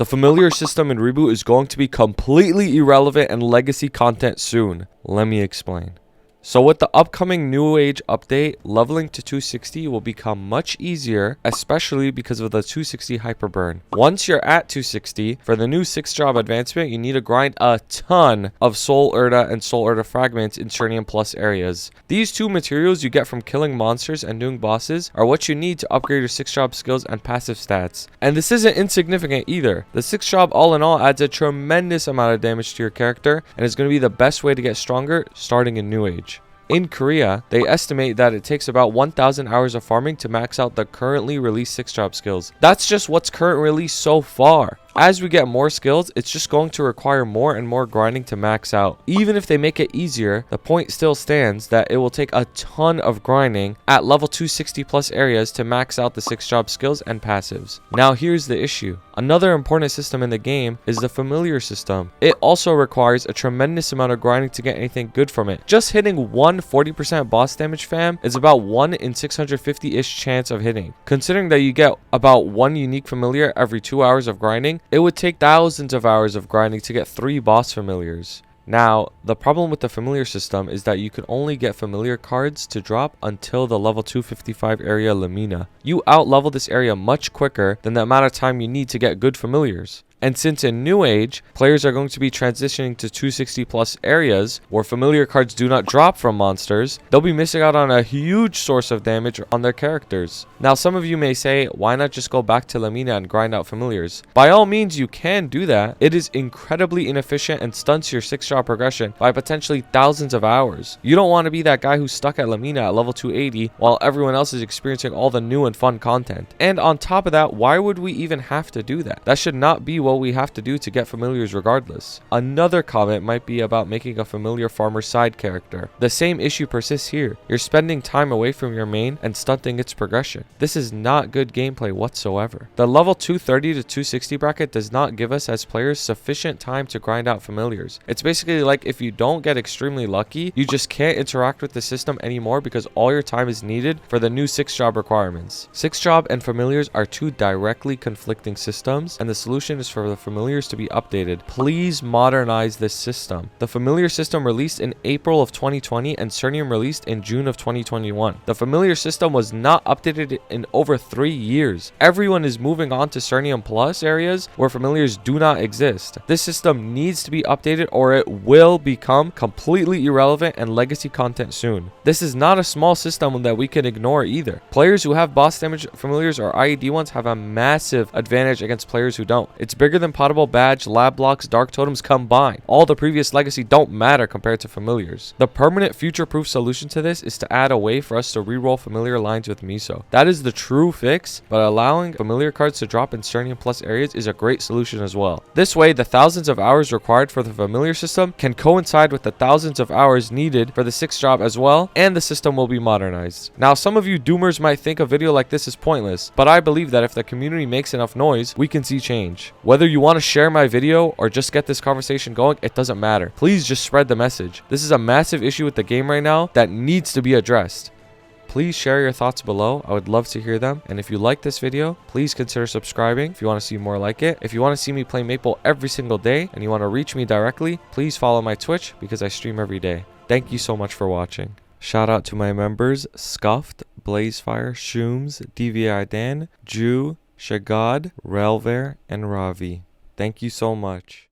The familiar system in Reboot is going to be completely irrelevant and legacy content soon. Let me explain. So with the upcoming New Age update, leveling to 260 will become much easier, especially because of the 260 hyperburn. Once you're at 260, for the new 6-job advancement, you need to grind a ton of Soul Urda and Soul Urda fragments in Cernium Plus areas. These two materials you get from killing monsters and doing bosses are what you need to upgrade your 6-job skills and passive stats. And this isn't insignificant either. The 6-job all in all adds a tremendous amount of damage to your character and is going to be the best way to get stronger starting in New Age. In Korea, they estimate that it takes about 1,000 hours of farming to max out the currently released 6-job skills. That's just what's currently released so far. As we get more skills, it's just going to require more and more grinding to max out. Even if they make it easier, the point still stands that it will take a ton of grinding at level 260 plus areas to max out the 6-job skills and passives. Now here's the issue. Another important system in the game is the familiar system. It also requires a tremendous amount of grinding to get anything good from it. Just hitting one 40% boss damage fam is about 1 in 650-ish chance of hitting. Considering that you get about 1 unique familiar every 2 hours of grinding, it would take thousands of hours of grinding to get 3 boss familiars. Now, the problem with the familiar system is that you can only get familiar cards to drop until the level 255 area Lamina. You out-level this area much quicker than the amount of time you need to get good familiars. And since in New Age, players are going to be transitioning to 260 plus areas where familiar cards do not drop from monsters, they'll be missing out on a huge source of damage on their characters. Now some of you may say, why not just go back to Lamina and grind out familiars? By all means you can do that. It is incredibly inefficient and stunts your 6-job progression by potentially thousands of hours. You don't want to be that guy who's stuck at Lamina at level 280 while everyone else is experiencing all the new and fun content. And on top of that, why would we even have to do that? That should not be what we have to do to get familiars regardless. Another comment might be about making a familiar farmer side character. The same issue persists here. You're spending time away from your main and stunting its progression. This is not good gameplay whatsoever. The level 230 to 260 bracket does not give us as players sufficient time to grind out familiars. It's basically like if you don't get extremely lucky, you just can't interact with the system anymore because all your time is needed for the new 6-job requirements. 6-job and familiars are two directly conflicting systems, and the solution is for the familiars to be updated. Please modernize this system. The familiar system released in April of 2020 and Cernium released in June of 2021. The familiar system was not updated in over 3 years. Everyone is moving on to Cernium Plus areas where familiars do not exist. This system needs to be updated or it will become completely irrelevant and legacy content soon. This is not a small system that we can ignore either. Players who have boss damage familiars or IED ones have a massive advantage against players who don't. It's bigger than potable badge, lab blocks, dark totems combined. All the previous legacy don't matter compared to familiars. The permanent future-proof solution to this is to add a way for us to reroll familiar lines with Miso. That is the true fix, but allowing familiar cards to drop in Cernium Plus areas is a great solution as well. This way, the thousands of hours required for the familiar system can coincide with the thousands of hours needed for the 6-job as well, and the system will be modernized. Now, some of you doomers might think a video like this is pointless, but I believe that if the community makes enough noise, we can see change. Whether you want to share my video or just get this conversation going, it doesn't matter. Please just spread the message. This is a massive issue with the game right now that needs to be addressed. Please share your thoughts below. I would love to hear them. And if you like this video, please consider subscribing if you want to see more like it. If you want to see me play Maple every single day and you want to reach me directly, please follow my Twitch because I stream every day. Thank you so much for watching. Shout out to my members, Scuffed, Blazefire, Shooms, DVI Dan, Jew, Shagad, Relver, and Ravi. Thank you so much.